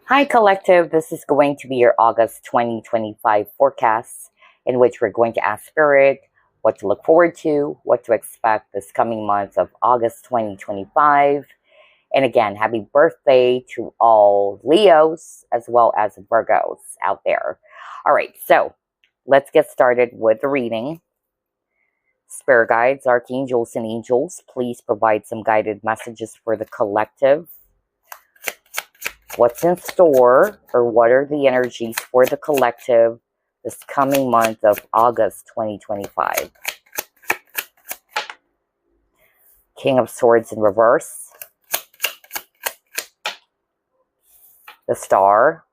Hi, Collective. This is going to be your August 2025 forecast, in which we're going to ask Spirit what to look forward to, what to expect this coming month of August 2025. And again, happy birthday to all Leos as well as Virgos out there. All right, so let's get started with the reading. Spirit guides, archangels, and angels, please provide some guided messages for the collective. What's in store, or what are the energies for the collective this coming month of August 2025? King of Swords in reverse. The Star.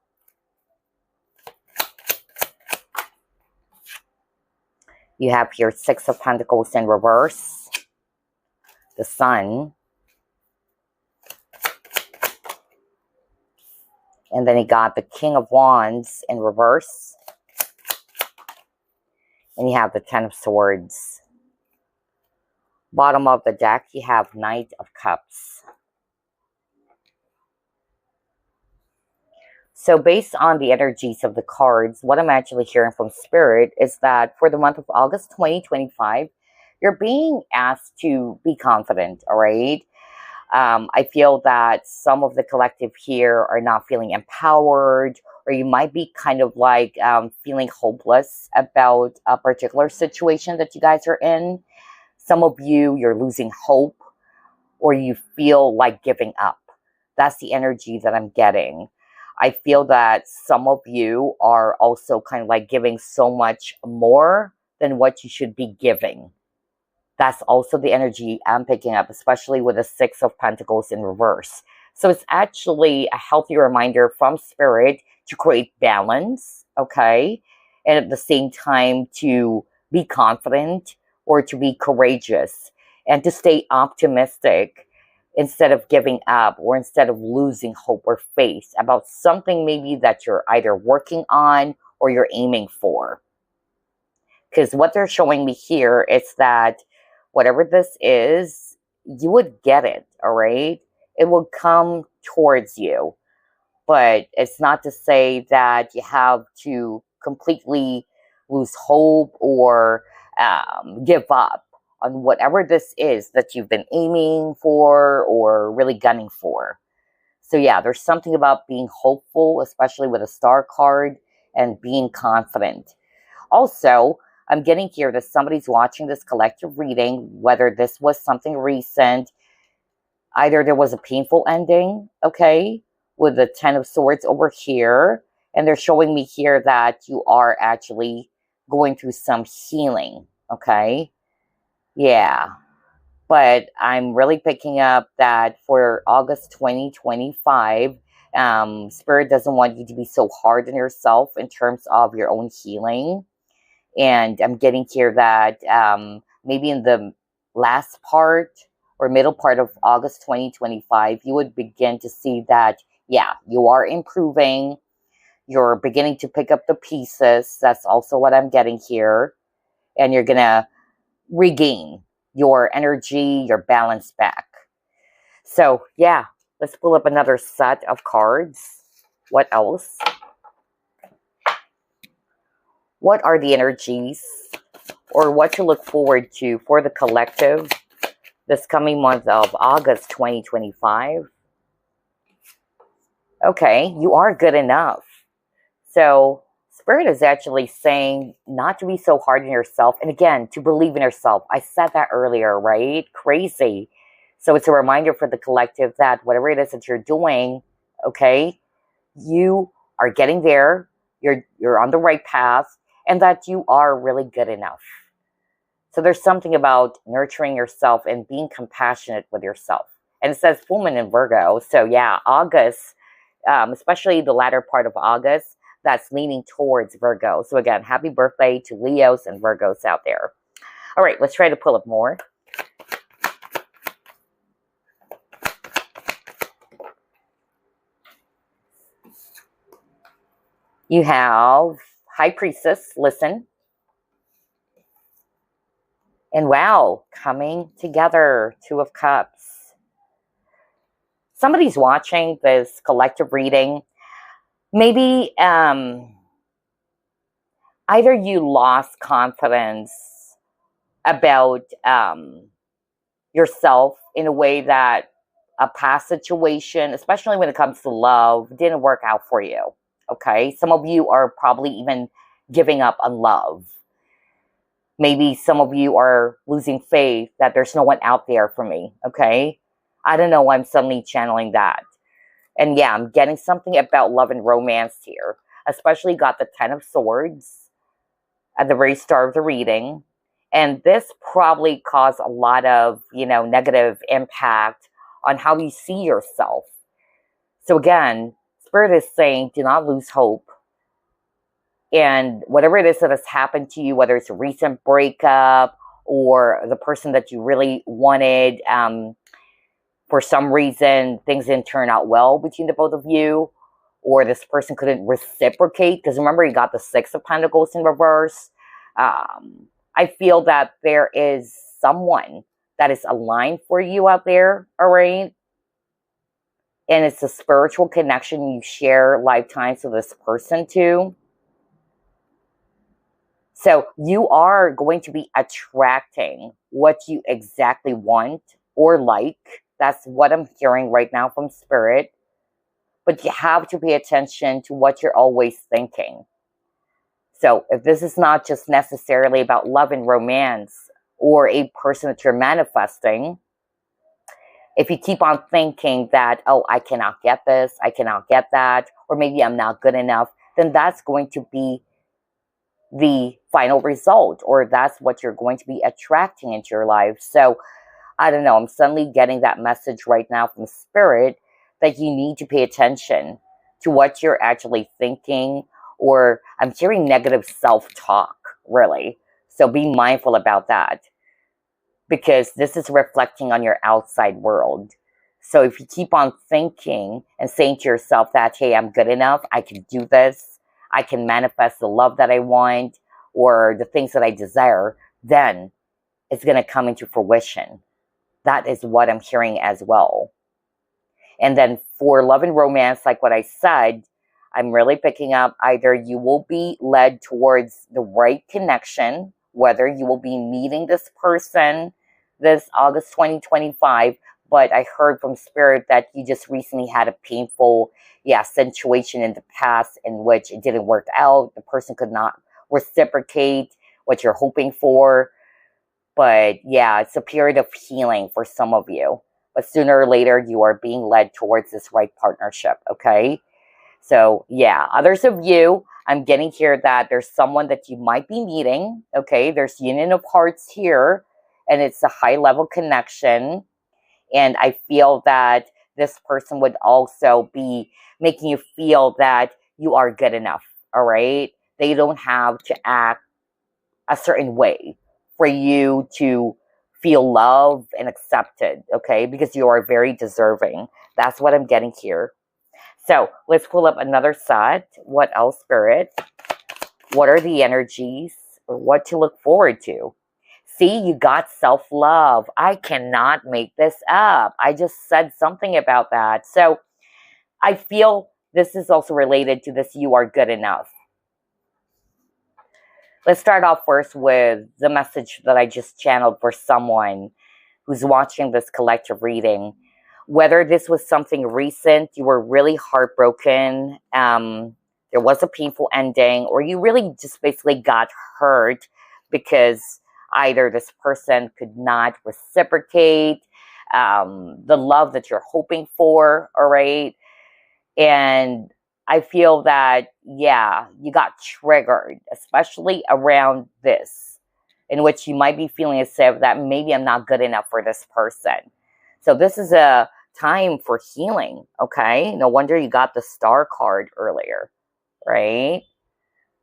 You have here Six of Pentacles in reverse. The Sun. And then you got the King of Wands in reverse. And you have the Ten of Swords. Bottom of the deck, you have Knight of Cups. So based on the energies of the cards, what I'm actually hearing from Spirit is that for the month of August 2025, you're being asked to be confident, all right? I feel that some of the collective here are not feeling empowered, or you might be kind of like feeling hopeless about a particular situation that you guys are in. Some of you, you're losing hope, or you feel like giving up. That's the energy that I'm getting. I feel that some of you are also kind of like giving so much more than what you should be giving. That's also the energy I'm picking up, especially with the Six of Pentacles in reverse. So it's actually a healthy reminder from Spirit to create balance, okay? And at the same time to be confident or to be courageous and to stay optimistic instead of giving up or instead of losing hope or faith about something maybe that you're either working on or you're aiming for. Because what they're showing me here is that whatever this is, you would get it, all right? It will come towards you. But it's not to say that you have to completely lose hope or give up on whatever this is that you've been aiming for or really gunning for. So yeah, there's something about being hopeful, especially with a Star card, and being confident. Also, I'm getting here that somebody's watching this collective reading, whether this was something recent, either there was a painful ending, okay, with the Ten of Swords over here, and they're showing me here that you are actually going through some healing, okay? Yeah, but I'm really picking up that for August 2025, Spirit doesn't want you to be so hard on yourself in terms of your own healing. And I'm getting here that maybe in the last part or middle part of August 2025, you would begin to see that, yeah, you are improving. You're beginning to pick up the pieces. That's also what I'm getting here. And you're going to regain your energy, your balance back. So, yeah, let's pull up another set of cards. What else? What are the energies or what to look forward to for the collective this coming month of August 2025? Okay, you are good enough. So Spirit is actually saying not to be so hard on yourself. And again, to believe in yourself. I said that earlier, right? Crazy. So it's a reminder for the collective that whatever it is that you're doing, okay, you are getting there. You're on the right path. And that you are really good enough. So there's something about nurturing yourself and being compassionate with yourself. And it says full moon in Virgo. So yeah, August, especially the latter part of August, that's leaning towards Virgo. So again, happy birthday to Leos and Virgos out there. All right, let's try to pull up more. You have High Priestess, listen. And wow, coming together, Two of Cups. Somebody's watching this collective reading. Maybe either you lost confidence about yourself in a way that a past situation, especially when it comes to love, didn't work out for you. Okay. Some of you are probably even giving up on love. Maybe some of you are losing faith that there's no one out there for me. Okay. I don't know why I'm suddenly channeling that. And yeah, I'm getting something about love and romance here. Especially got the Ten of Swords at the very start of the reading. And this probably caused a lot of, negative impact on how you see yourself. So again, Spirit is saying, do not lose hope. And whatever it is that has happened to you, whether it's a recent breakup or the person that you really wanted, for some reason, things didn't turn out well between the both of you, or this person couldn't reciprocate, because remember, you got the Six of Pentacles in reverse. I feel that there is someone that is aligned for you out there, all right? And it's a spiritual connection you share lifetimes with this person too. So you are going to be attracting what you exactly want or like. That's what I'm hearing right now from Spirit. But you have to pay attention to what you're always thinking. So if this is not just necessarily about love and romance or a person that you're manifesting, if you keep on thinking that, oh, I cannot get this, I cannot get that, or maybe I'm not good enough, then that's going to be the final result, or that's what you're going to be attracting into your life. So I don't know, I'm suddenly getting that message right now from Spirit that you need to pay attention to what you're actually thinking, or I'm hearing negative self-talk, really. So be mindful about that, because this is reflecting on your outside world. So if you keep on thinking and saying to yourself that, hey, I'm good enough, I can do this, I can manifest the love that I want or the things that I desire, then it's going to come into fruition. That is what I'm hearing as well. And then for love and romance, like what I said, I'm really picking up either you will be led towards the right connection, whether you will be meeting this person this August 2025, but I heard from Spirit that you just recently had a painful, situation in the past in which it didn't work out. The person could not reciprocate what you're hoping for. But yeah, it's a period of healing for some of you. But sooner or later, you are being led towards this right partnership, okay? So yeah, others of you, I'm getting here that there's someone that you might be meeting, okay? There's union of hearts here, and it's a high-level connection. And I feel that this person would also be making you feel that you are good enough, all right? They don't have to act a certain way for you to feel loved and accepted, okay? Because you are very deserving. That's what I'm getting here. So let's pull up another set. What else, Spirit? What are the energies? Or what to look forward to? See, you got self-love. I cannot make this up. I just said something about that. So I feel this is also related to this you are good enough. Let's start off first with the message that I just channeled for someone who's watching this collective reading. Whether this was something recent, you were really heartbroken, there was a painful ending, or you really just basically got hurt because either this person could not reciprocate the love that you're hoping for, all right? And I feel that, yeah, you got triggered, especially around this, in which you might be feeling as if that maybe I'm not good enough for this person. So this is a time for healing, okay? No wonder you got the Star card earlier, right?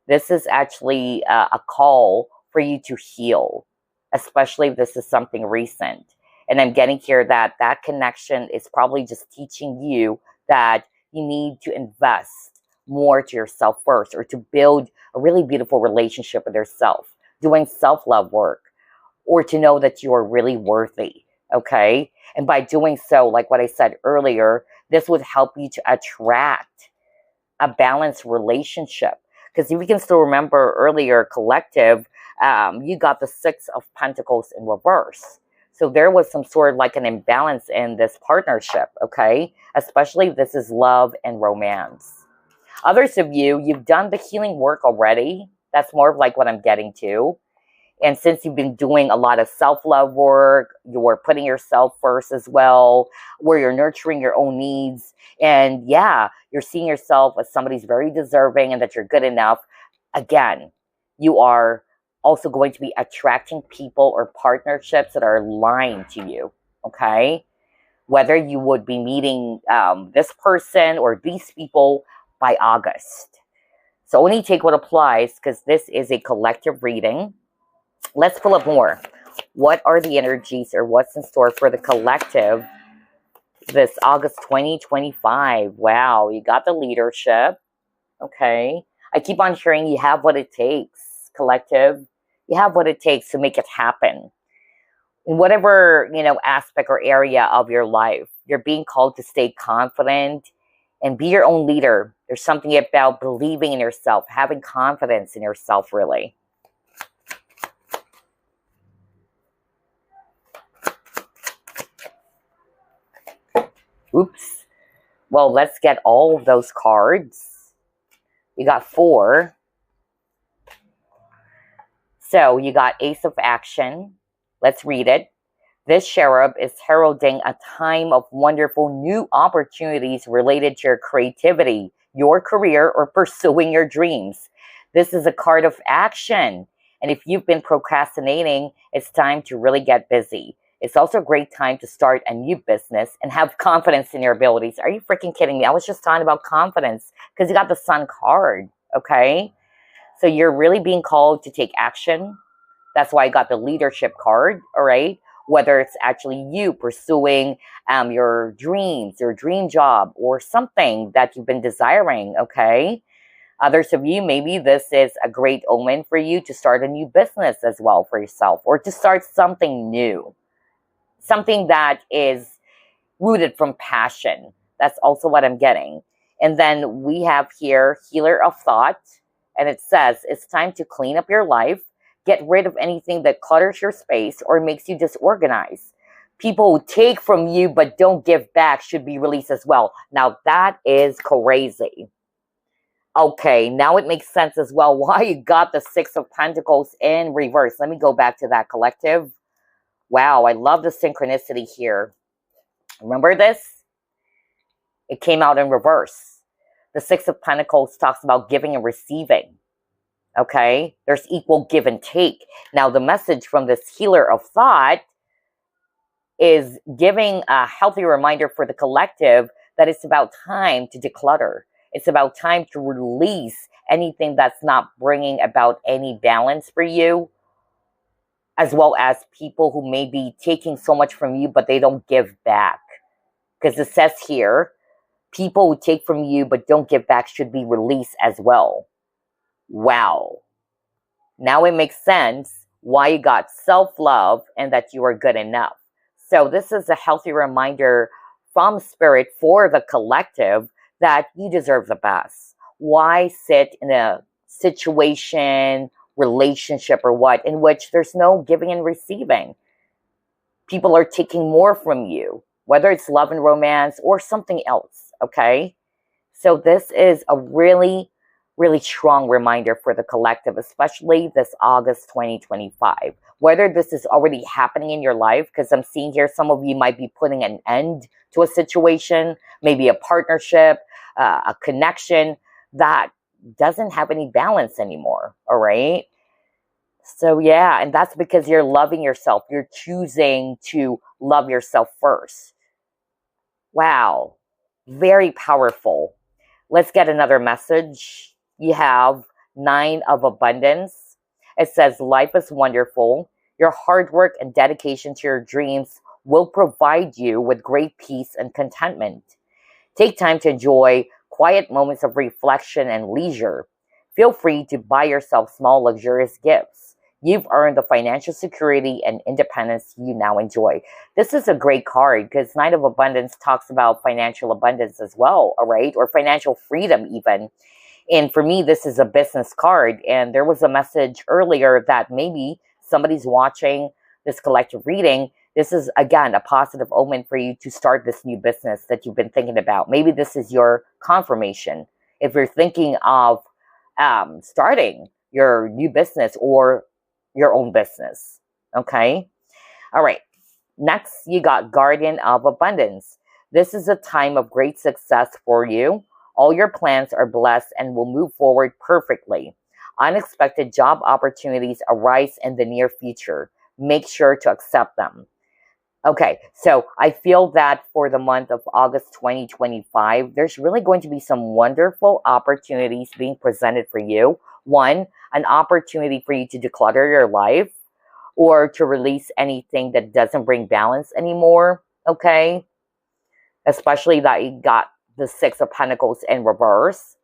This is actually a call for you to heal, especially if this is something recent. And I'm getting here that that connection is probably just teaching you that you need to invest more to yourself first, or to build a really beautiful relationship with yourself, doing self-love work, or to know that you are really worthy, okay? And by doing so, like what I said earlier, this would help you to attract a balanced relationship. Because if we can still remember earlier, collective, you got the Six of Pentacles in reverse. So there was some sort of like an imbalance in this partnership, okay? Especially if this is love and romance. Others of you, you've done the healing work already. That's more of like what I'm getting to. And since you've been doing a lot of self-love work, you're putting yourself first as well, where you're nurturing your own needs. And yeah, you're seeing yourself as somebody who's very deserving and that you're good enough. Again, you are also going to be attracting people or partnerships that are aligned to you, okay? Whether you would be meeting this person or these people by August. So only take what applies because this is a collective reading. Let's pull up more. What are the energies or what's in store for the collective this August 2025? Wow, you got the leadership. Okay. I keep on hearing you have what it takes, collective. You have what it takes to make it happen. In whatever, aspect or area of your life, you're being called to stay confident and be your own leader. There's something about believing in yourself, having confidence in yourself, really. Oops. Well, let's get all of those cards. You got 4. So you got Ace of Action. Let's read it. This cherub is heralding a time of wonderful new opportunities related to your creativity, your career, or pursuing your dreams. This is a card of action. And if you've been procrastinating, it's time to really get busy. It's also a great time to start a new business and have confidence in your abilities. Are you freaking kidding me? I was just talking about confidence because you got the Sun card, okay? So you're really being called to take action. That's why I got the leadership card, all right? Whether it's actually you pursuing your dreams, your dream job, or something that you've been desiring, okay? Others of you, maybe this is a great omen for you to start a new business as well for yourself, or to start something new. Something that is rooted from passion. That's also what I'm getting. And then we have here Healer of Thought. And it says, it's time to clean up your life. Get rid of anything that clutters your space or makes you disorganized. People who take from you but don't give back should be released as well. Now that is crazy. Okay, now it makes sense as well why you got the Six of Pentacles in reverse. Let me go back to that, collective. Wow, I love the synchronicity here. Remember this? It came out in reverse. The Six of Pentacles talks about giving and receiving. Okay? There's equal give and take. Now, the message from this Healer of Thought is giving a healthy reminder for the collective that it's about time to declutter. It's about time to release anything that's not bringing about any balance for you, as well as people who may be taking so much from you, but they don't give back. Because it says here, people who take from you but don't give back should be released as well. Wow. Now it makes sense why you got self-love and that you are good enough. So this is a healthy reminder from Spirit for the collective that you deserve the best. Why sit in a situation, relationship, or what, in which there's no giving and receiving? People are taking more from you, whether it's love and romance or something else, okay? So this is a really, really strong reminder for the collective, especially this August 2025. Whether this is already happening in your life, because I'm seeing here some of you might be putting an end to a situation, maybe a partnership, a connection that doesn't have any balance anymore, all right? So yeah, and that's because you're loving yourself. You're choosing to love yourself first. Wow, very powerful. Let's get another message. You have 9 of Abundance. It says, life is wonderful. Your hard work and dedication to your dreams will provide you with great peace and contentment. Take time to enjoy quiet moments of reflection and leisure. Feel free to buy yourself small, luxurious gifts. You've earned the financial security and independence you now enjoy. This is a great card because Nine of Abundance talks about financial abundance as well, all right? Or financial freedom even. And for me, this is a business card. And there was a message earlier that maybe somebody's watching this collective reading. This is, again, a positive omen for you to start this new business that you've been thinking about. Maybe this is your confirmation. If you're thinking of starting your new business or your own business. Okay? All right. Next, you got Guardian of Abundance. This is a time of great success for you. All your plans are blessed and will move forward perfectly. Unexpected job opportunities arise in the near future. Make sure to accept them. Okay, so I feel that for the month of August 2025, there's really going to be some wonderful opportunities being presented for you. One, an opportunity for you to declutter your life or to release anything that doesn't bring balance anymore, okay? Especially that you got the Six of Pentacles in reverse.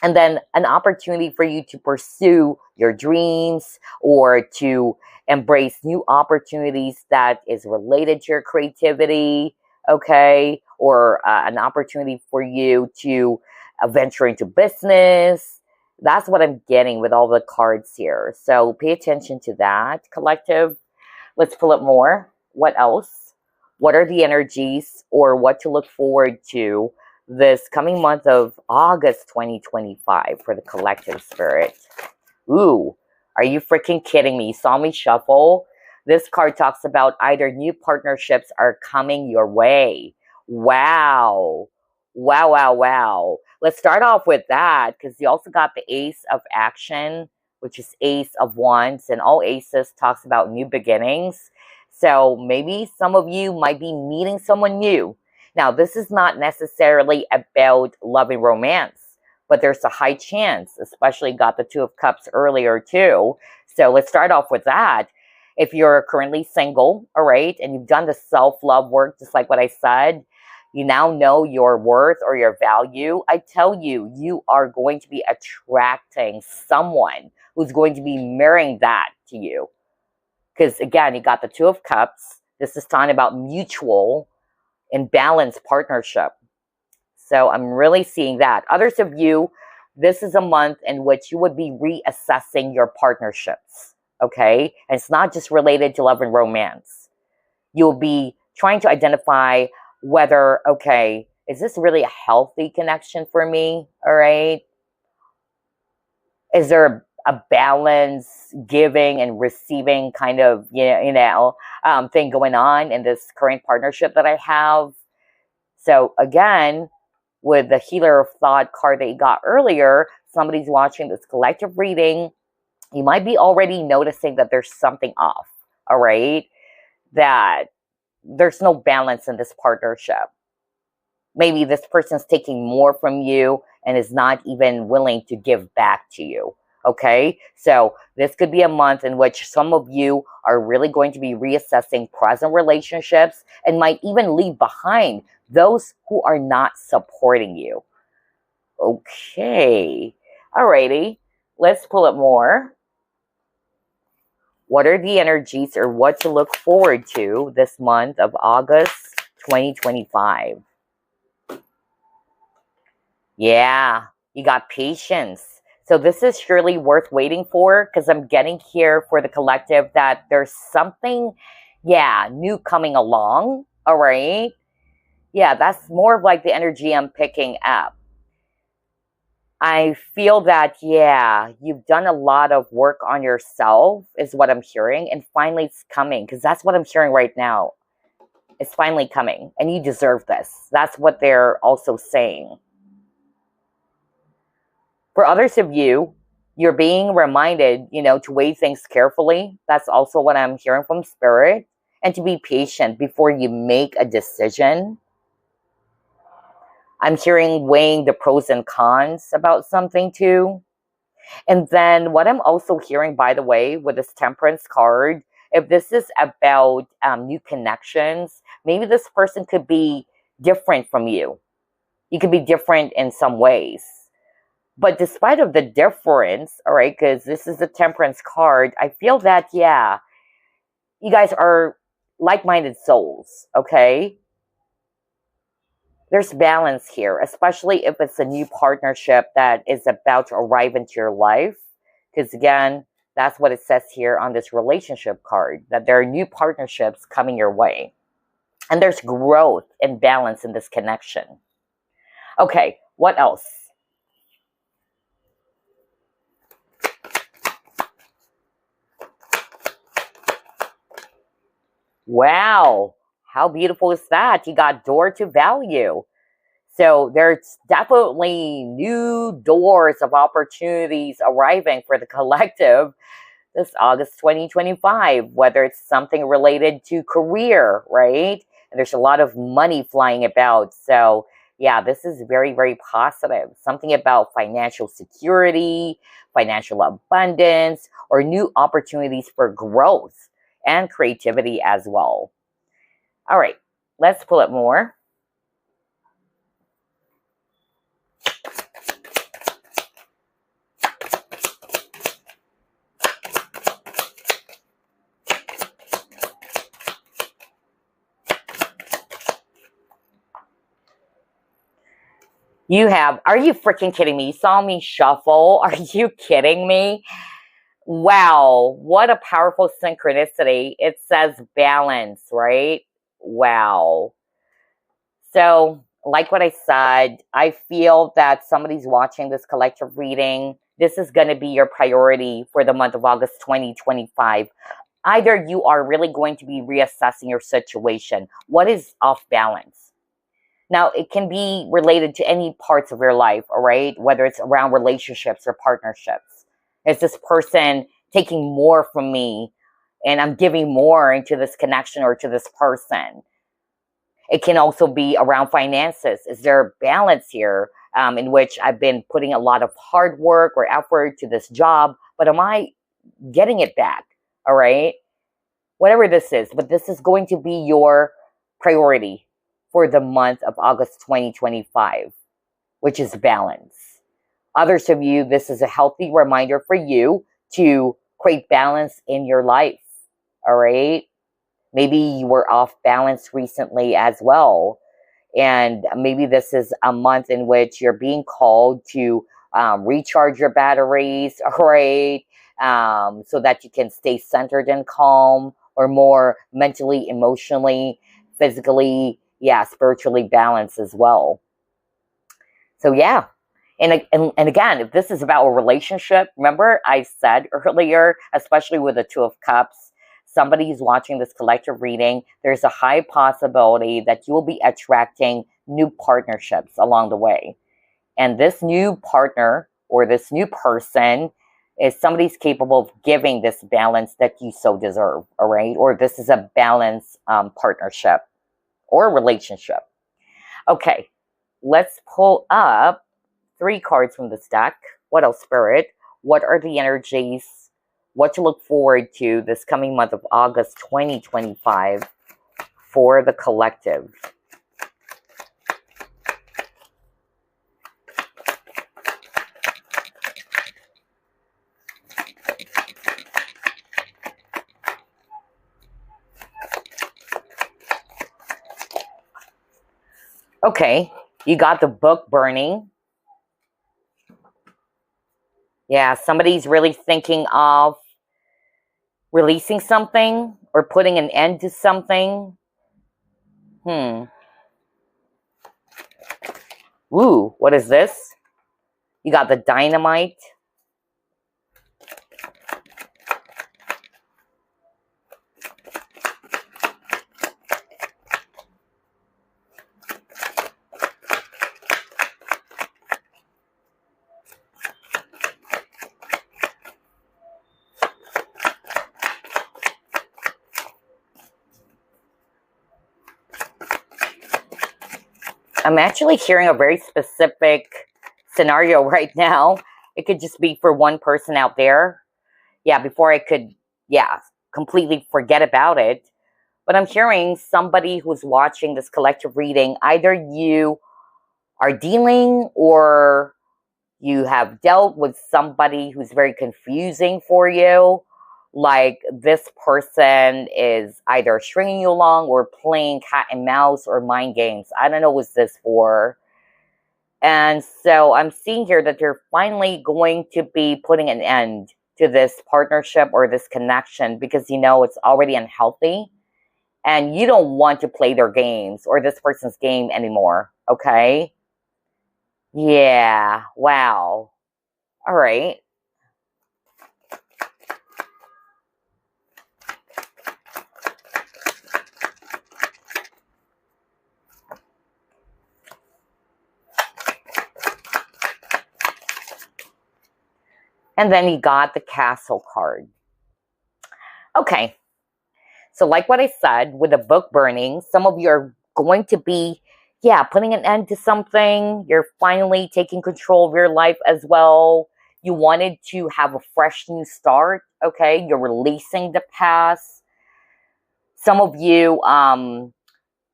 And then an opportunity for you to pursue your dreams or to embrace new opportunities that is related to your creativity, okay? Or an opportunity for you to venture into business. That's what I'm getting with all the cards here. So pay attention to that, collective. Let's pull up more. What else? What are the energies or what to look forward to this coming month of August 2025 for the collective spirit? Ooh, are you freaking kidding me? Saw me shuffle? This card talks about either new partnerships are coming your way. Wow. Wow, wow, wow. Let's start off with that because you also got the Ace of Action, which is Ace of Wands, and all aces talks about new beginnings. So maybe some of you might be meeting someone new. Now, this is not necessarily about love and romance, but there's a high chance, especially got the Two of Cups earlier too. So let's start off with that. If you're currently single, all right, and you've done the self-love work, just like what I said, you now know your worth or your value. I tell you, you are going to be attracting someone who's going to be mirroring that to you. Because again, you got the Two of Cups. This is talking about mutual and balanced partnership. So I'm really seeing that. Others of you, this is a month in which you would be reassessing your partnerships, okay? And it's not just related to love and romance. You'll be trying to identify whether, okay, is this really a healthy connection for me, all right? Is there a balance, giving and receiving kind of, thing going on in this current partnership that I have? So again, with the Healer of Thought card that you got earlier, somebody's watching this collective reading. You might be already noticing that there's something off, all right? That there's no balance in this partnership. Maybe this person's taking more from you and is not even willing to give back to you, okay? So this could be a month in which some of you are really going to be reassessing present relationships and might even leave behind those who are not supporting you. Okay. Alrighty. Let's pull up more. What are the energies or what to look forward to this month of August 2025? Yeah, you got patience. So this is surely worth waiting for because I'm getting here for the collective that there's something, new coming along. All right. Yeah, that's more of like the energy I'm picking up. I feel that, you've done a lot of work on yourself is what I'm hearing. And finally it's coming because that's what I'm hearing right now. It's finally coming and you deserve this. That's what they're also saying. For others of you, you're being reminded, to weigh things carefully. That's also what I'm hearing from Spirit. And to be patient before you make a decision. I'm hearing weighing the pros and cons about something too. And then what I'm also hearing, by the way, with this Temperance card, if this is about new connections, maybe this person could be different from you. You could be different in some ways. But despite of the difference, all right, because this is the Temperance card, I feel that, yeah, you guys are like-minded souls, okay? There's balance here, especially if it's a new partnership that is about to arrive into your life. Because again, that's what it says here on this relationship card, that there are new partnerships coming your way. And there's growth and balance in this connection. Okay, what else? Wow, how beautiful is that? You got door to value. So there's definitely new doors of opportunities arriving for the collective this August 2025, whether it's something related to career, right? And there's a lot of money flying about. So yeah, this is very, very positive. Something about financial security, financial abundance, or new opportunities for growth and creativity as well. All right, let's pull it more. Are you freaking kidding me? You saw me shuffle? Are you kidding me? Wow, what a powerful synchronicity. It says balance, right? Wow. So, like what I said, I feel that somebody's watching this collective reading. This is going to be your priority for the month of August 2025. Either you are really going to be reassessing your situation. What is off balance? Now, it can be related to any parts of your life, all right? Whether it's around relationships or partnerships. Is this person taking more from me and I'm giving more into this connection or to this person? It can also be around finances. Is there balance here in which I've been putting a lot of hard work or effort to this job, but am I getting it back? All right? Whatever this is, but this is going to be your priority for the month of August 2025, which is balance. Others of you, this is a healthy reminder for you to create balance in your life. All right? Maybe you were off balance recently as well. And maybe this is a month in which you're being called to recharge your batteries, all right? So that you can stay centered and calm, or more mentally, emotionally, physically, yeah, spiritually balanced as well. So yeah. And again, if this is about a relationship, remember I said earlier, especially with the Two of Cups, somebody who's watching this collective reading, there's a high possibility that you will be attracting new partnerships along the way. And this new partner or this new person is somebody's capable of giving this balance that you so deserve, all right? Or this is a balanced partnership or relationship. Okay, let's pull up 3 cards from this deck. What else, Spirit? What are the energies? What to look forward to this coming month of August 2025 for the collective? Okay, you got the book burning. Yeah, somebody's really thinking of releasing something or putting an end to something. Ooh, what is this? You got the dynamite. I'm actually hearing a very specific scenario right now. It could just be for one person out there. Yeah, before I could, completely forget about it. But I'm hearing somebody who's watching this collective reading, either you are dealing or You have dealt with somebody who's very confusing for you. Like this person is either stringing you along or playing cat and mouse or mind games. I don't know what's this for. And so I'm seeing here that you're finally going to be putting an end to this partnership or this connection because you know it's already unhealthy and you don't want to play their games or this person's game anymore. Okay? Yeah. Wow. All right. And then you got the castle card. Okay. So like what I said, with the book burning, some of you are going to be, yeah, putting an end to something. You're finally taking control of your life as well. You wanted to have a fresh new start. Okay. You're releasing the past. Some of you,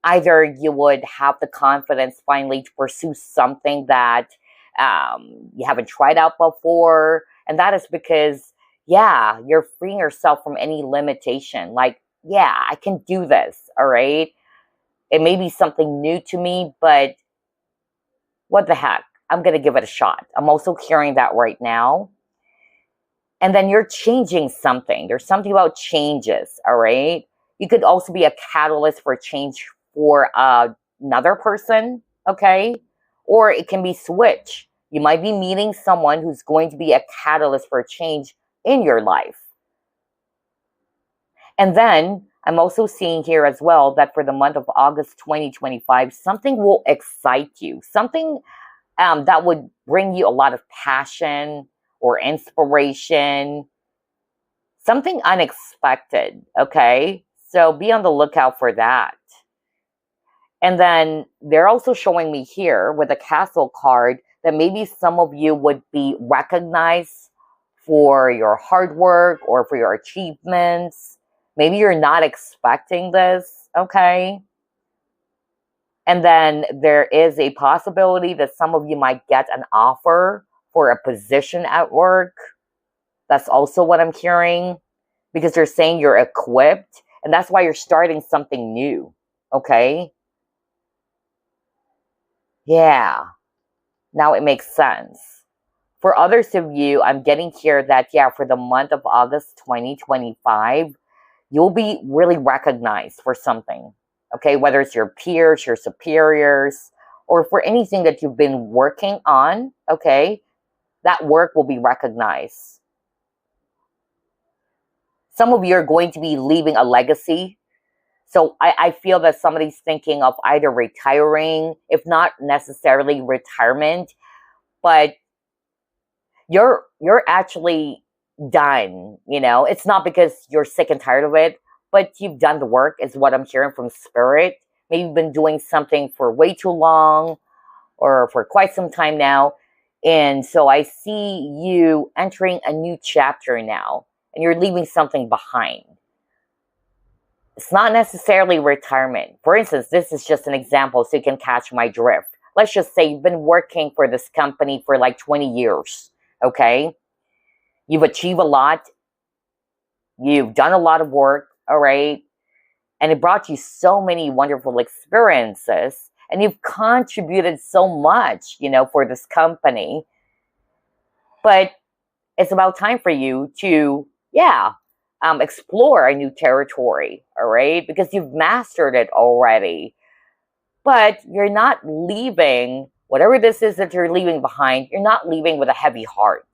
either you would have the confidence finally to pursue something that you haven't tried out before. And that is because, yeah, you're freeing yourself from any limitation. Like, yeah, I can do this. All right. It may be something new to me, but what the heck? I'm going to give it a shot. I'm also hearing that right now. And then you're changing something. There's something about changes. All right. You could also be a catalyst for change for another person. Okay. Or it can be switch. You might be meeting someone who's going to be a catalyst for a change in your life. And then I'm also seeing here as well that for the month of August 2025, something will excite you. Something that would bring you a lot of passion or inspiration. Something unexpected, okay? So be on the lookout for that. And then they're also showing me here with the castle card that maybe some of you would be recognized for your hard work or for your achievements. Maybe you're not expecting this, okay? And then there is a possibility that some of you might get an offer for a position at work. That's also what I'm hearing because they're saying you're equipped and that's why you're starting something new, okay? Yeah, now it makes sense. For others of you, I'm getting here that, yeah, for the month of August 2025, you'll be really recognized for something, okay? Whether it's your peers, your superiors, or for anything that you've been working on, okay? That work will be recognized. Some of you are going to be leaving a legacy. So I feel that somebody's thinking of either retiring, if not necessarily retirement, but you're actually done, you know? It's not because you're sick and tired of it, but you've done the work is what I'm hearing from spirit. Maybe you've been doing something for way too long or for quite some time now. And so I see you entering a new chapter now and you're leaving something behind. It's not necessarily retirement. For instance, this is just an example so you can catch my drift. Let's just say you've been working for this company for like 20 years, okay? You've achieved a lot. You've done a lot of work, all right? And it brought you so many wonderful experiences. And you've contributed so much, you know, for this company. But it's about time for you to, yeah, explore a new territory, all right? Because you've mastered it already. But you're not leaving, whatever this is that you're leaving behind, you're not leaving with a heavy heart.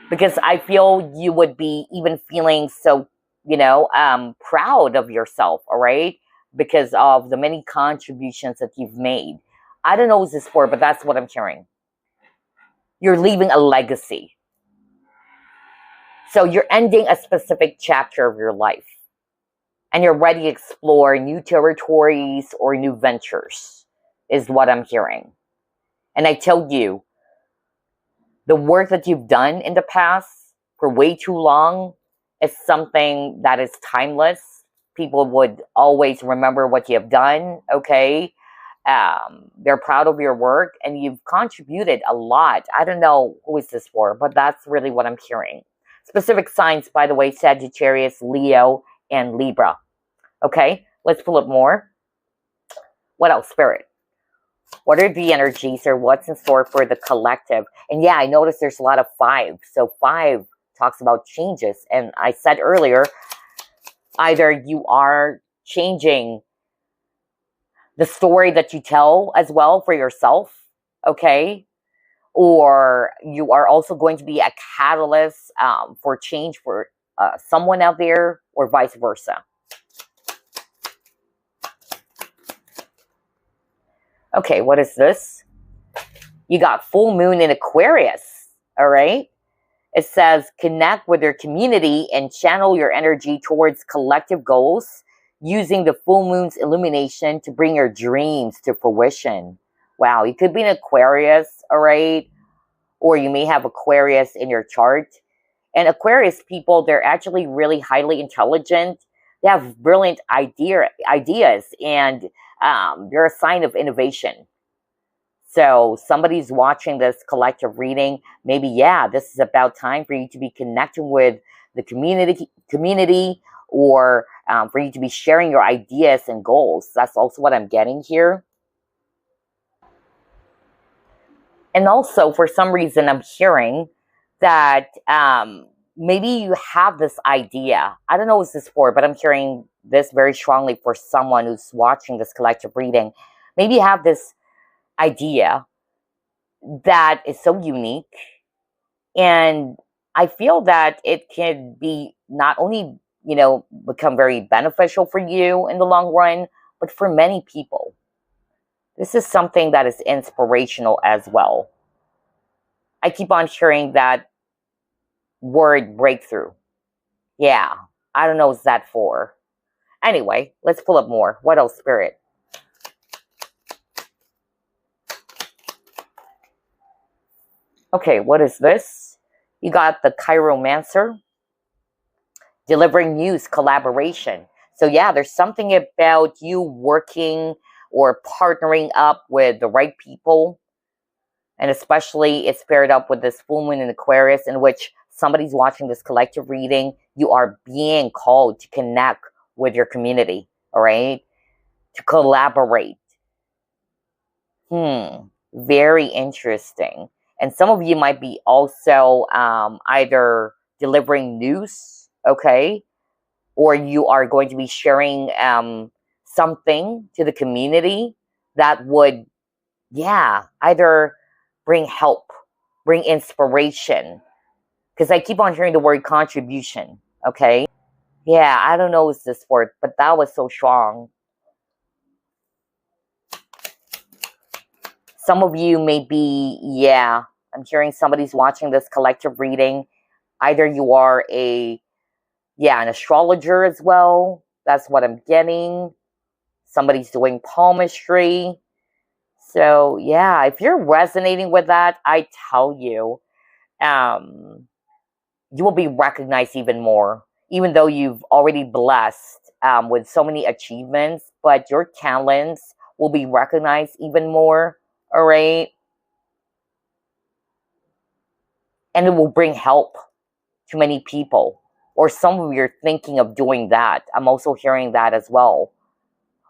Because I feel you would be even feeling so, you know, proud of yourself, all right? Because of the many contributions that you've made. I don't know what this is for, but that's what I'm hearing. You're leaving a legacy. So you're ending a specific chapter of your life. And you're ready to explore new territories or new ventures, is what I'm hearing. And I tell you, the work that you've done in the past for way too long is something that is timeless. People would always remember what you have done, okay? They're proud of your work and you've contributed a lot. I don't know who is this for, but that's really what I'm hearing. Specific signs, by the way: Sagittarius, Leo, and Libra. Okay, let's pull up more. What else, Spirit? What are the energies, or what's in store for the collective? And yeah, I noticed there's a lot of 5. So 5 talks about changes. And I said earlier, either you are changing the story that you tell as well for yourself, okay? Or you are also going to be a catalyst for change for someone out there, or vice versa. Okay, what is this? You got full moon in Aquarius, all right? It says connect with your community and channel your energy towards collective goals using the full moon's illumination to bring your dreams to fruition. Wow, you could be an Aquarius, all right? Or you may have Aquarius in your chart. And Aquarius people, they're actually really highly intelligent. They have brilliant ideas, and they're a sign of innovation. So somebody's watching this collective reading. Maybe, yeah, this is about time for you to be connecting with the community, or for you to be sharing your ideas and goals. That's also what I'm getting here. And also, for some reason, I'm hearing that maybe you have this idea. I don't know what this is for, but I'm hearing this very strongly for someone who's watching this collective reading. Maybe you have this idea that is so unique, and I feel that it can be not only, become very beneficial for you in the long run, but for many people. This is something that is inspirational as well. I keep on hearing that word breakthrough. Yeah, I don't know what's that for. Anyway, let's pull up more. What else, Spirit? Okay, what is this? You got the Chiromancer, delivering news, collaboration. So yeah, there's something about you working or partnering up with the right people. And especially it's paired up with this full moon in Aquarius, in which somebody's watching this collective reading. You are being called to connect with your community, all right? To collaborate. Very interesting. And some of you might be also either delivering news, okay? Or you are going to be sharing something to the community that would, yeah, either bring help, bring inspiration. Because I keep on hearing the word contribution, okay? Yeah, I don't know what's this word, but that was so strong. Some of you may be, yeah, I'm hearing somebody's watching this collective reading. Either you are an astrologer as well. That's what I'm getting. Somebody's doing palmistry. So, yeah, if you're resonating with that, I tell you, you will be recognized even more, even though you've already blessed with so many achievements, but your talents will be recognized even more, all right? And it will bring help to many people. Or some of you are thinking of doing that. I'm also hearing that as well.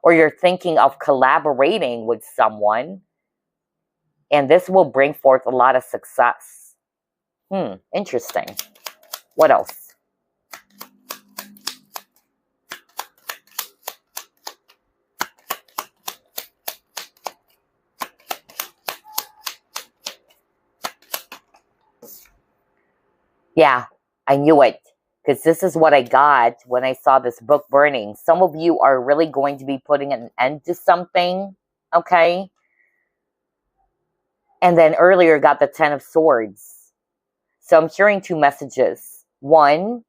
Or you're thinking of collaborating with someone, and this will bring forth a lot of success. Interesting. What else? Yeah, I knew it. Because this is what I got when I saw this book burning. Some of you are really going to be putting an end to something, okay? And then earlier got the 10 of Swords. So I'm hearing 2 messages. One,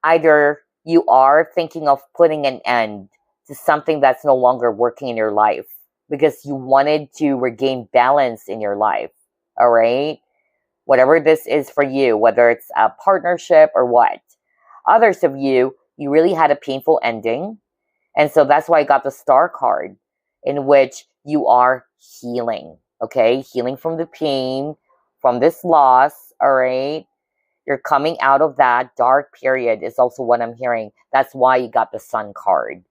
either you are thinking of putting an end to something that's no longer working in your life because you wanted to regain balance in your life, all right? Whatever this is for you, whether it's a partnership or what. Others of you, really had a painful ending. And so that's why I got the Star card, in which you are healing, okay? Healing from the pain, from this loss, all right? You're coming out of that dark period is also what I'm hearing. That's why you got the Sun card.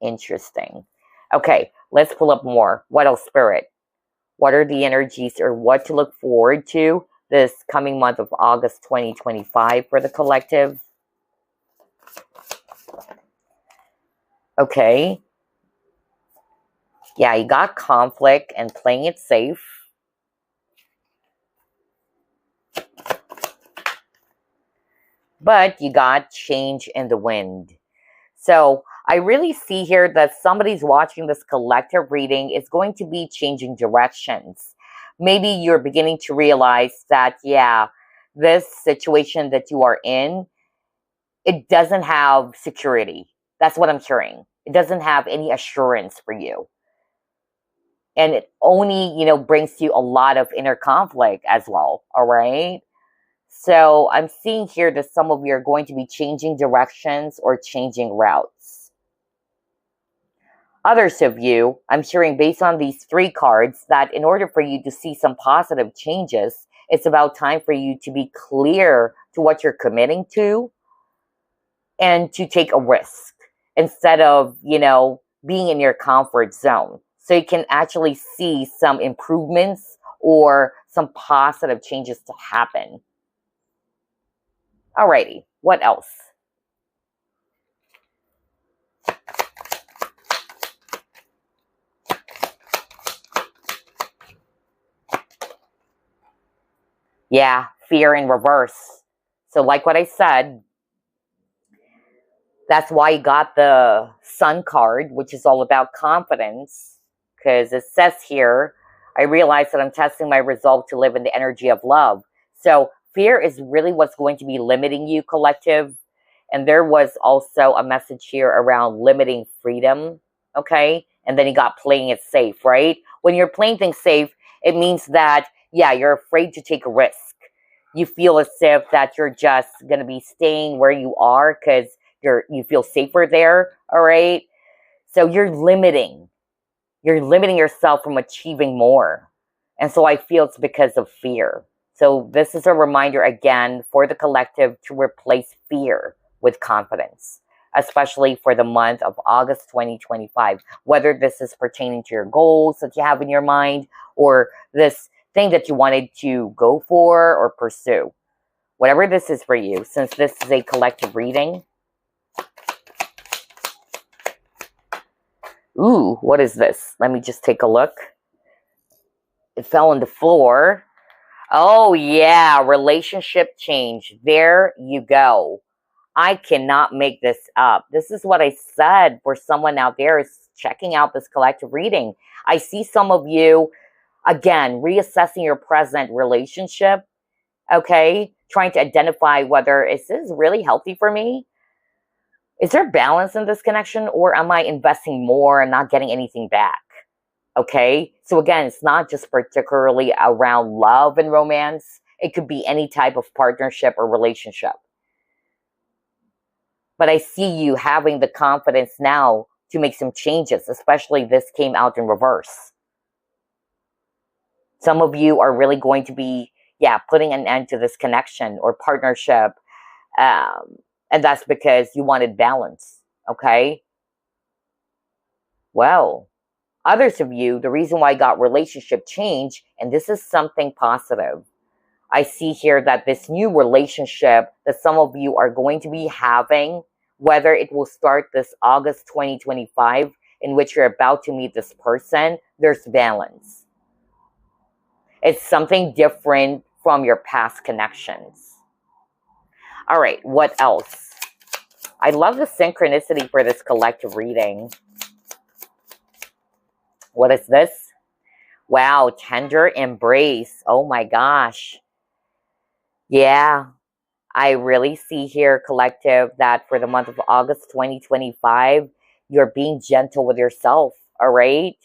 Interesting. Okay, let's pull up more. What else, Spirit? What are the energies or what to look forward to this coming month of August 2025 for the collective? Okay. Yeah, you got conflict and playing it safe. But you got change in the wind. So I really see here that somebody's watching this collective reading is going to be changing directions. Maybe you're beginning to realize that, yeah, this situation that you are in, it doesn't have security. That's what I'm hearing. It doesn't have any assurance for you. And it only, brings you a lot of inner conflict as well. All right. So I'm seeing here that some of you are going to be changing directions or changing routes. Others of you, I'm hearing based on these three cards that in order for you to see some positive changes, it's about time for you to be clear to what you're committing to and to take a risk instead of, being in your comfort zone. So you can actually see some improvements or some positive changes to happen. Alrighty, what else? Yeah, fear in reverse. So like what I said, that's why you got the Sun card, which is all about confidence. Because it says here, I realize that I'm testing my resolve to live in the energy of love. So fear is really what's going to be limiting you, collective. And there was also a message here around limiting freedom. Okay. And then you got playing it safe, right? When you're playing things safe, it means that, yeah, you're afraid to take a risk. You feel as if that you're just going to be staying where you are because you feel safer there. All right. So you're limiting yourself from achieving more. And so I feel it's because of fear. So this is a reminder again for the collective to replace fear with confidence, especially for the month of August 2025, whether this is pertaining to your goals that you have in your mind or this thing that you wanted to go for or pursue. Whatever this is for you, since this is a collective reading. Ooh, what is this? Let me just take a look. It fell on the floor. Oh, yeah, relationship change. There you go. I cannot make this up. This is what I said for someone out there is checking out this collective reading. I see some of you, again, reassessing your present relationship, okay? Trying to identify whether is this really healthy for me? Is there balance in this connection or am I investing more and not getting anything back? Okay. So again, it's not just particularly around love and romance. It could be any type of partnership or relationship. But I see you having the confidence now to make some changes, especially this came out in reverse. Some of you are really going to be, putting an end to this connection or partnership. And that's because you wanted balance, okay? Well, others of you, the reason why I got relationship change, and this is something positive. I see here that this new relationship that some of you are going to be having, whether it will start this August 2025, in which you're about to meet this person, there's balance. It's something different from your past connections. All right, what else? I love the synchronicity for this collective reading. What is this? Wow, tender embrace. Oh my gosh. Yeah, I really see here, collective, that for the month of August 2025, you're being gentle with yourself, all right?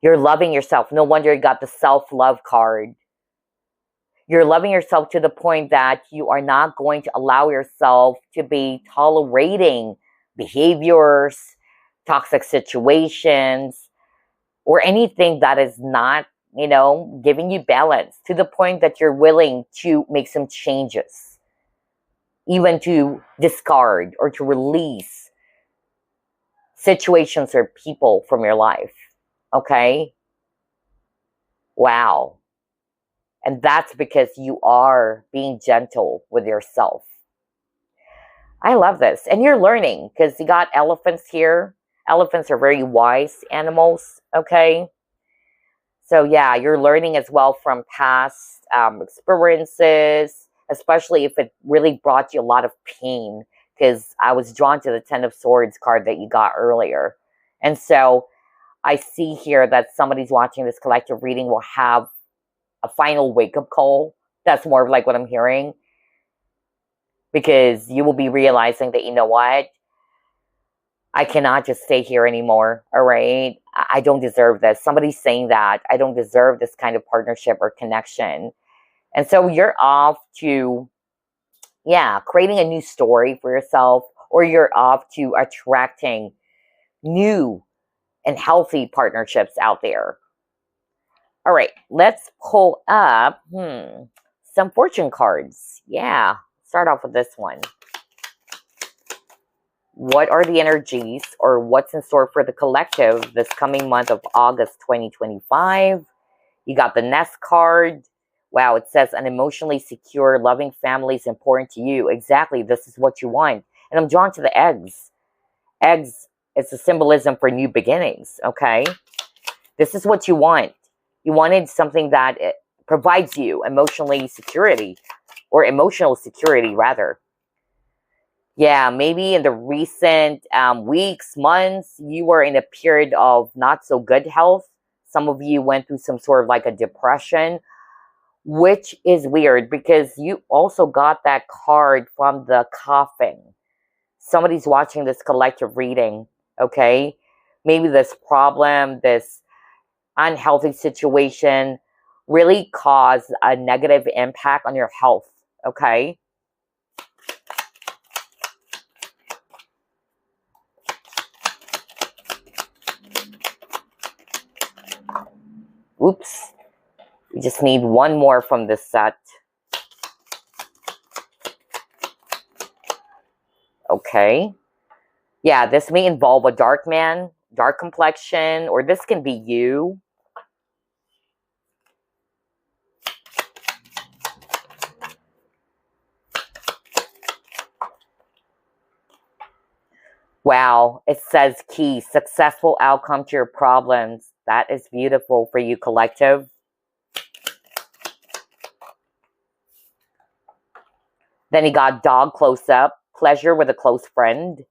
You're loving yourself. No wonder you got the self-love card. You're loving yourself to the point that you are not going to allow yourself to be tolerating behaviors, toxic situations, or anything that is not, giving you balance to the point that you're willing to make some changes, even to discard or to release situations or people from your life. Okay? Wow. And that's because you are being gentle with yourself. I love this. And you're learning because you got elephants here. Elephants are very wise animals. Okay? So yeah, you're learning as well from past experiences, especially if it really brought you a lot of pain. Because I was drawn to the Ten of Swords card that you got earlier. And so I see here that somebody's watching this collective reading will have a final wake-up call. That's more of like what I'm hearing. Because you will be realizing that, you know what? I cannot just stay here anymore, all right? I don't deserve this. Somebody's saying that. I don't deserve this kind of partnership or connection. And so you're off to, creating a new story for yourself, or you're off to attracting new and healthy partnerships out there. All right, let's pull up some fortune cards. Yeah, start off with this one. What are the energies or what's in store for the collective this coming month of August 2025? You got the Nest card. Wow, it says an emotionally secure, loving family is important to you. Exactly, this is what you want. And I'm drawn to the eggs. Eggs, it's a symbolism for new beginnings, okay? This is what you want. You wanted something that provides you emotional security, rather. Yeah, maybe in the recent weeks, months, you were in a period of not so good health. Some of you went through some sort of like a depression, which is weird because you also got that card from the coffin. Somebody's watching this collective reading, okay? Maybe this problem, this unhealthy situation really caused a negative impact on your health, okay? Oops. We just need one more from this set. Okay. Yeah, this may involve a dark man, dark complexion, or this can be you. Wow, it says key, successful outcome to your problems. That is beautiful for you, collective. Then you got dog close up, pleasure with a close friend.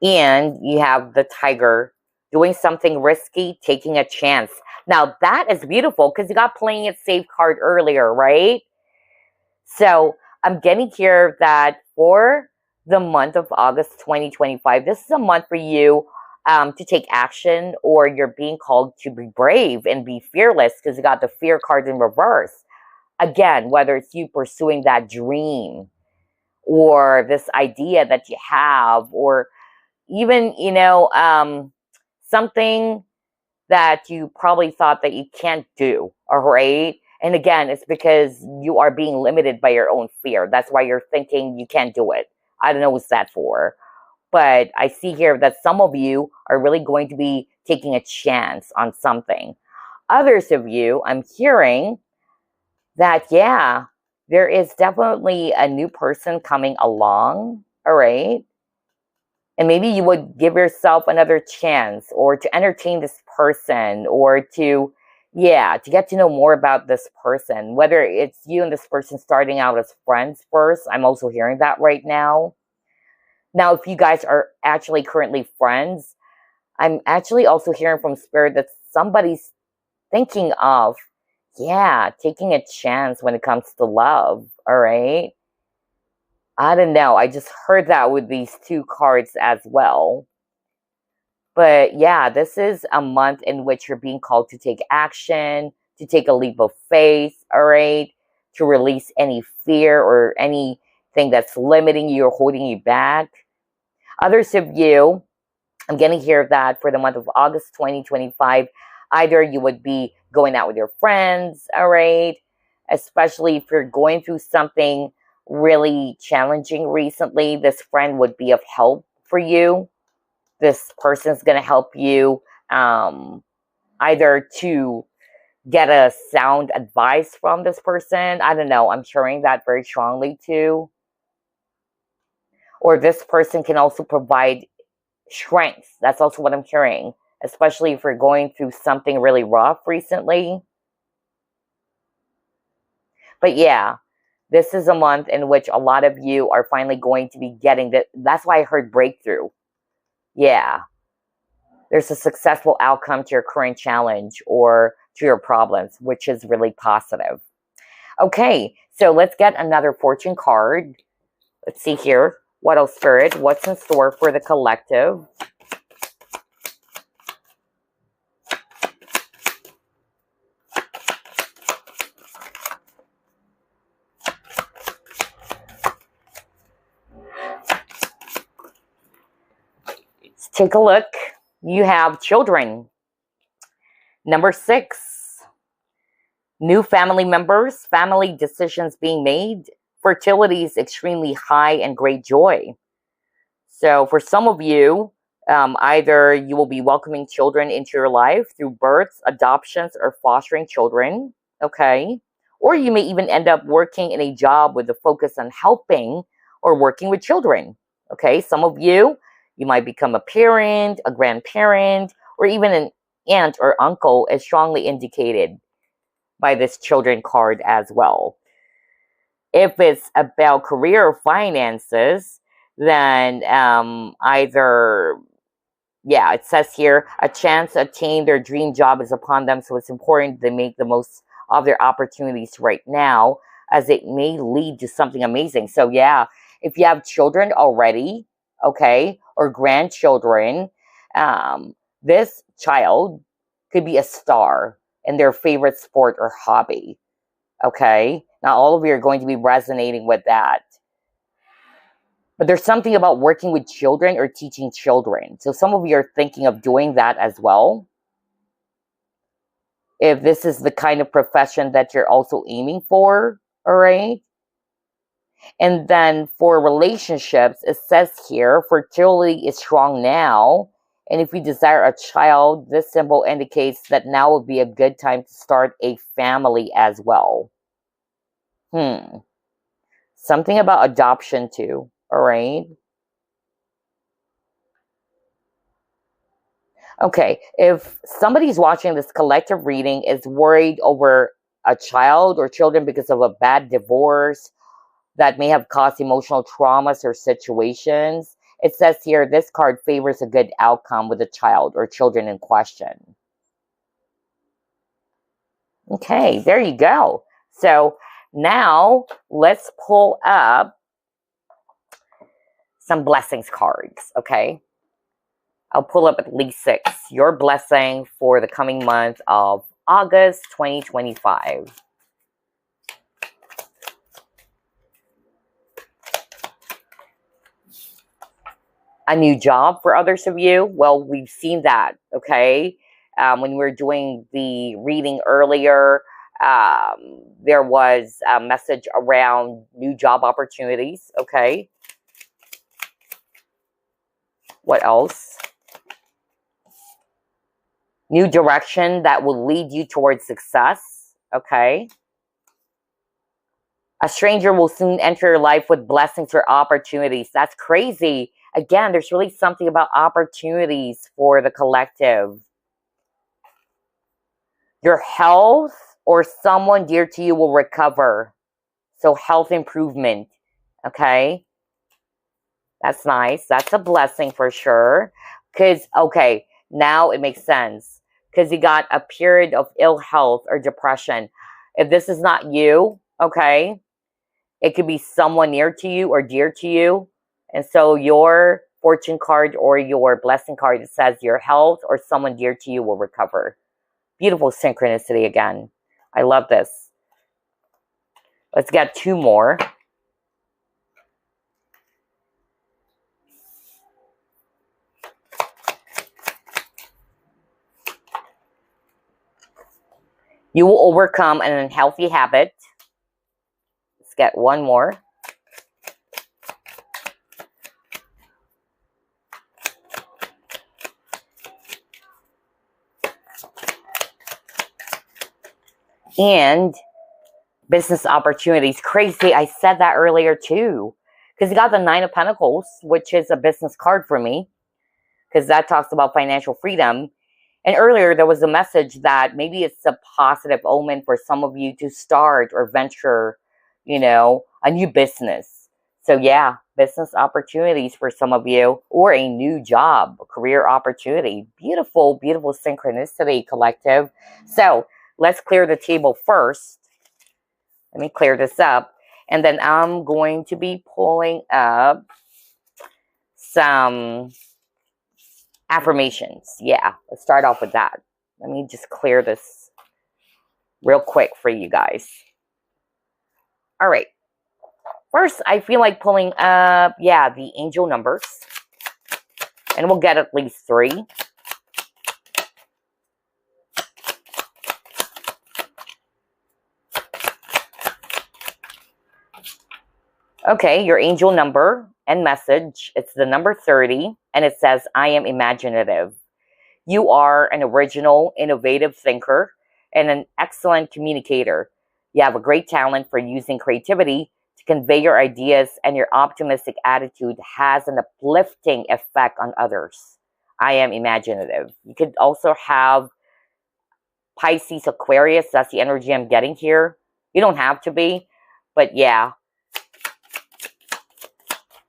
And you have the tiger, doing something risky, taking a chance. Now that is beautiful because you got playing it safe card earlier, right? So I'm getting here that for the month of August 2025, this is a month for you to take action, or you're being called to be brave and be fearless because you got the fear card in reverse. Again, whether it's you pursuing that dream or this idea that you have, or even, something that you probably thought that you can't do, all right? And again, it's because you are being limited by your own fear. That's why you're thinking you can't do it. I don't know what's that for. But I see here that some of you are really going to be taking a chance on something. Others of you, I'm hearing that, yeah, there is definitely a new person coming along, all right? And maybe you would give yourself another chance, or to entertain this person, or to get to know more about this person. Whether it's you and this person starting out as friends first. I'm also hearing that right now. Now, if you guys are actually currently friends, I'm actually also hearing from Spirit that somebody's thinking of, taking a chance when it comes to love, all right? I don't know. I just heard that with these two cards as well. But yeah, this is a month in which you're being called to take action, to take a leap of faith, all right? to release any fear or anything that's limiting you or holding you back. Others of you, I'm getting here that for the month of August 2025, either you would be going out with your friends, all right? Especially if you're going through something really challenging recently, this friend would be of help for you. This person's going to help you either to get a sound advice from this person. I don't know. I'm hearing that very strongly too. Or this person can also provide strength. That's also what I'm hearing, especially if you're going through something really rough recently. But yeah, this is a month in which a lot of you are finally going to be getting that. That's why I heard breakthrough. Yeah. There's a successful outcome to your current challenge or to your problems, which is really positive. Okay, so let's get another fortune card. Let's see here. What else, Spirit? What's in store for the collective? Let's take a look. You have children. Number 6. New family members, family decisions being made. Fertility is extremely high and great joy. So for some of you, either you will be welcoming children into your life through births, adoptions, or fostering children, okay? Or you may even end up working in a job with a focus on helping or working with children, okay? Some of you, you might become a parent, a grandparent, or even an aunt or uncle, as strongly indicated by this children card as well. If it's about career or finances, then either, yeah, it says here, a chance to attain their dream job is upon them. So it's important they make the most of their opportunities right now, as it may lead to something amazing. So yeah, if you have children already, okay, or grandchildren, this child could be a star in their favorite sport or hobby. Okay, now all of you are going to be resonating with that. But there's something about working with children or teaching children. So some of you are thinking of doing that as well. If this is the kind of profession that you're also aiming for, all right? And then for relationships, it says here, fertility is strong now. And if you desire a child, this symbol indicates that now would be a good time to start a family as well. Something about adoption too, all right? Okay, if somebody's watching this collective reading is worried over a child or children because of a bad divorce that may have caused emotional traumas or situations, it says here this card favors a good outcome with the child or children in question. Okay, there you go. So now let's pull up some blessings cards, okay? I'll pull up at least 6. Your blessing for the coming month of August 2025. A new job for others of you. Well, we've seen that, okay? When we were doing the reading earlier, there was a message around new job opportunities, okay? What else? New direction that will lead you towards success, okay? A stranger will soon enter your life with blessings or opportunities. That's crazy. Again, there's really something about opportunities for the collective. Your health or someone dear to you will recover. So health improvement, okay? That's nice. That's a blessing for sure. Because, okay, now it makes sense. Because you got a period of ill health or depression. If this is not you, okay, it could be someone near to you or dear to you. And so your fortune card or your blessing card, it says your health or someone dear to you will recover. Beautiful synchronicity again. I love this. Let's get two more. You will overcome an unhealthy habit. Let's get one more. And business opportunities. Crazy. I said that earlier too. Because you got the Nine of Pentacles, which is a business card for me. Because that talks about financial freedom. And earlier there was a message that maybe it's a positive omen for some of you to start or venture, you know, a new business. So yeah, business opportunities for some of you, or a new job, a career opportunity. Beautiful, beautiful synchronicity, collective. So let's clear the table first. Let me clear this up. And then I'm going to be pulling up some affirmations. Yeah, let's start off with that. Let me just clear this real quick for you guys. All right. First, I feel like pulling up, yeah, the angel numbers. And we'll get at least 3. Okay, your angel number and message. It's the number 30. And it says, I am imaginative. You are an original, innovative thinker and an excellent communicator. You have a great talent for using creativity to convey your ideas, and your optimistic attitude has an uplifting effect on others. I am imaginative. You could also have Pisces, Aquarius. That's the energy I'm getting here. You don't have to be, but yeah.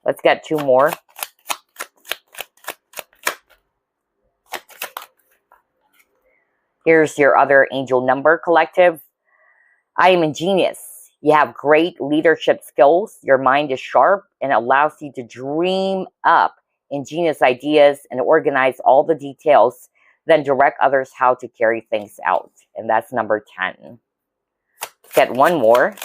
Let's get 2 more. Here's your other angel number, collective. I am ingenious. You have great leadership skills. Your mind is sharp and allows you to dream up ingenious ideas and organize all the details, then direct others how to carry things out. And that's number 10. Let's get one more.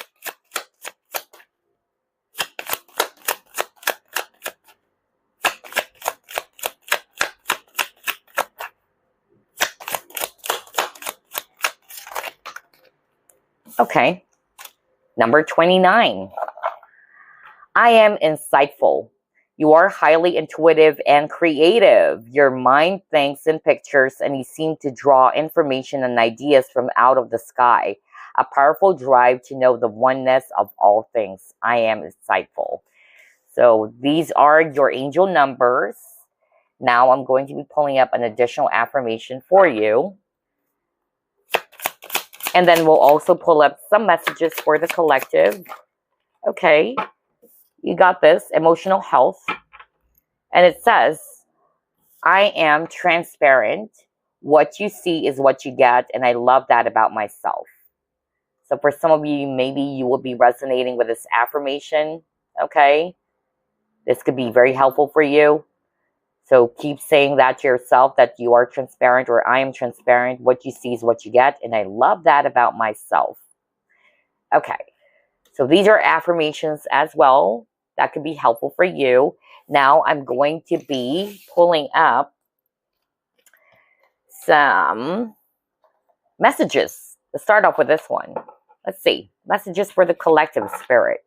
Okay, number 29. I am insightful. You are highly intuitive and creative. Your mind thinks in pictures, and you seem to draw information and ideas from out of the sky. A powerful drive to know the oneness of all things. I am insightful. So these are your angel numbers. Now I'm going to be pulling up an additional affirmation for you. And then we'll also pull up some messages for the collective. Okay, you got this. Emotional health. And it says, I am transparent. What you see is what you get. And I love that about myself. So for some of you, maybe you will be resonating with this affirmation. Okay, this could be very helpful for you. So keep saying that to yourself, that you are transparent, or I am transparent. What you see is what you get. And I love that about myself. Okay. So these are affirmations as well. That could be helpful for you. Now I'm going to be pulling up some messages. Let's start off with this one. Let's see. Messages for the collective spirit.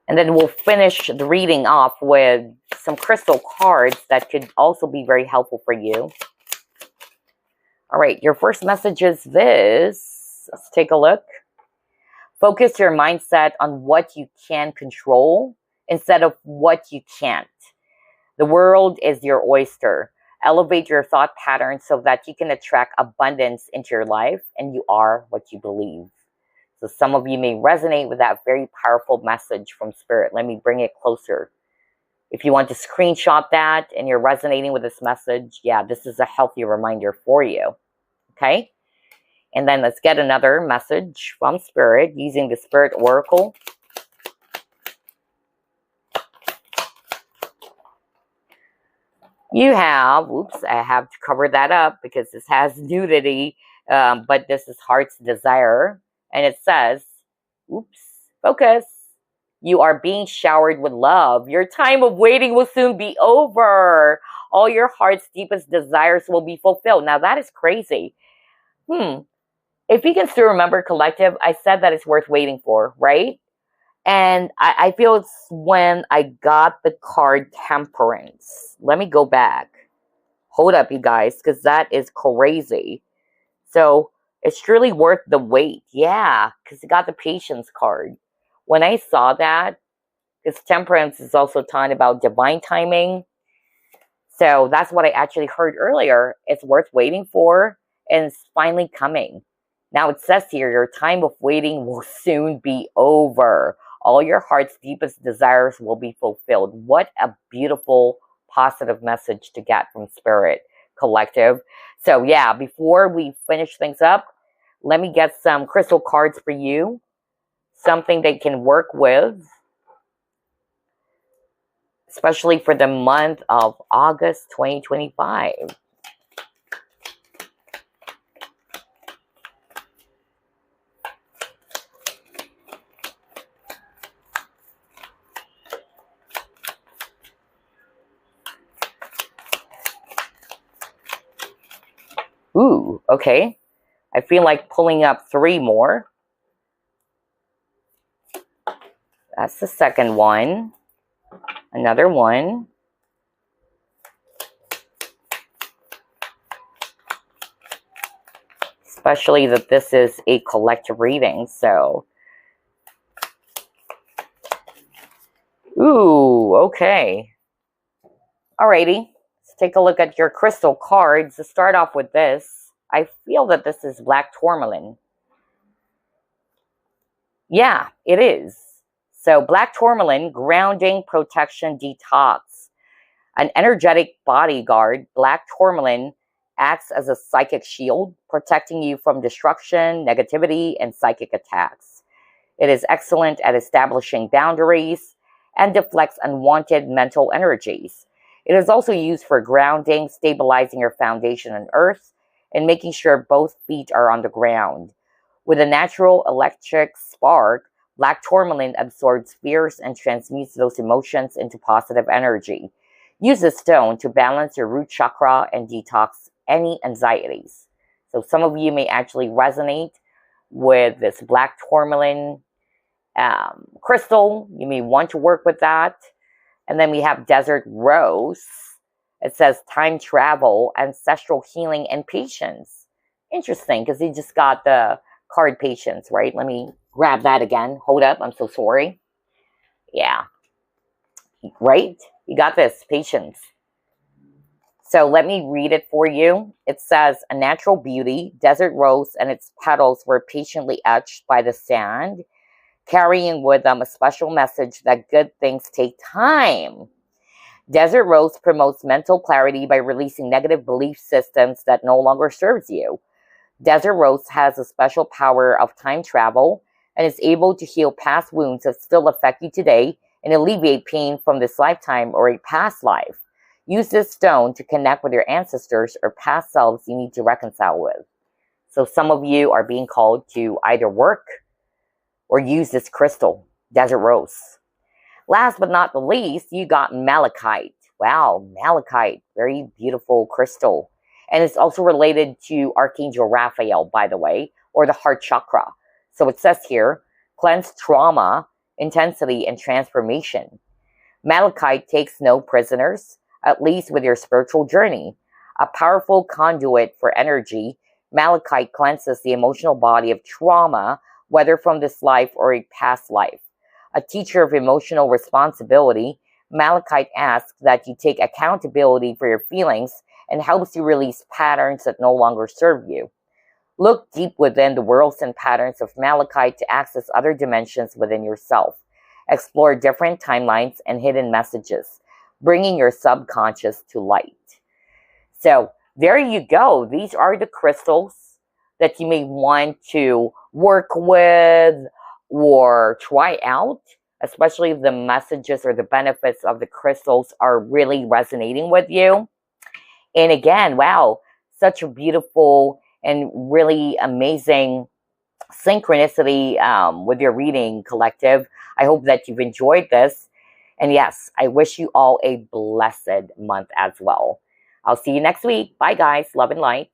And then we'll finish the reading off with some crystal cards that could also be very helpful for you. All right, your first message is this. Let's take a look. Focus your mindset on what you can control instead of what you can't. The world is your oyster. Elevate your thought patterns so that you can attract abundance into your life, and you are what you believe. So some of you may resonate with that very powerful message from Spirit. Let me bring it closer. If you want to screenshot that and you're resonating with this message, yeah, this is a healthy reminder for you. Okay? And then let's get another message from Spirit using the Spirit Oracle. You have, oops, I have to cover that up because this has nudity, but this is heart's desire. And it says, oops, focus. You are being showered with love. Your time of waiting will soon be over. All your heart's deepest desires will be fulfilled. Now, that is crazy. Hmm. If you can still remember, collective, I said that it's worth waiting for, right? And I feel it's when I got the card temperance. Let me go back. Hold up, you guys, because that is crazy. So it's truly worth the wait. Yeah, because it got the patience card. When I saw that, because temperance is also talking about divine timing. So that's what I actually heard earlier. It's worth waiting for, and it's finally coming. Now it says here, your time of waiting will soon be over. All your heart's deepest desires will be fulfilled. What a beautiful, positive message to get from Spirit Collective. So yeah, before we finish things up, let me get some crystal cards for you. Something they can work with, especially for the month of August 2025. Ooh, okay. I feel like pulling up 3 more. That's the second one. Another one. Especially that this is a collective reading, so. Ooh, okay. Alrighty. Let's take a look at your crystal cards. To start off with this, I feel that this is black tourmaline. Yeah, it is. So black tourmaline, grounding, protection, detox. An energetic bodyguard, black tourmaline acts as a psychic shield, protecting you from destruction, negativity, and psychic attacks. It is excellent at establishing boundaries and deflects unwanted mental energies. It is also used for grounding, stabilizing your foundation on earth, and making sure both feet are on the ground. With a natural electric spark, black tourmaline absorbs fears and transmutes those emotions into positive energy. Use this stone to balance your root chakra and detox any anxieties. So some of you may actually resonate with this black tourmaline crystal. You may want to work with that. And then we have desert rose. It says time travel, ancestral healing, and patience. Interesting, because you just got the card patience, right? Let me grab that again. Hold up, I'm so sorry. Yeah, right? You got this, patience. So let me read it for you. It says, a natural beauty, desert rose and its petals were patiently etched by the sand, carrying with them a special message that good things take time. Desert rose promotes mental clarity by releasing negative belief systems that no longer serves you. Desert rose has a special power of time travel and is able to heal past wounds that still affect you today and alleviate pain from this lifetime or a past life. Use this stone to connect with your ancestors or past selves you need to reconcile with. So some of you are being called to either work or use this crystal, desert rose. Last but not the least, you got malachite. Wow, malachite, very beautiful crystal. And it's also related to Archangel Raphael, by the way, or the heart chakra. So it says here, cleanse trauma, intensity, and transformation. Malachite takes no prisoners, at least with your spiritual journey. A powerful conduit for energy, malachite cleanses the emotional body of trauma, whether from this life or a past life. A teacher of emotional responsibility, malachite asks that you take accountability for your feelings and helps you release patterns that no longer serve you. Look deep within the worlds and patterns of malachite to access other dimensions within yourself. Explore different timelines and hidden messages, bringing your subconscious to light. So there you go. These are the crystals that you may want to work with or try out, especially if the messages or the benefits of the crystals are really resonating with you. And again, wow, such a beautiful and really amazing synchronicity with your reading, collective. I hope that you've enjoyed this. And yes, I wish you all a blessed month as well. I'll see you next week. Bye, guys. Love and light.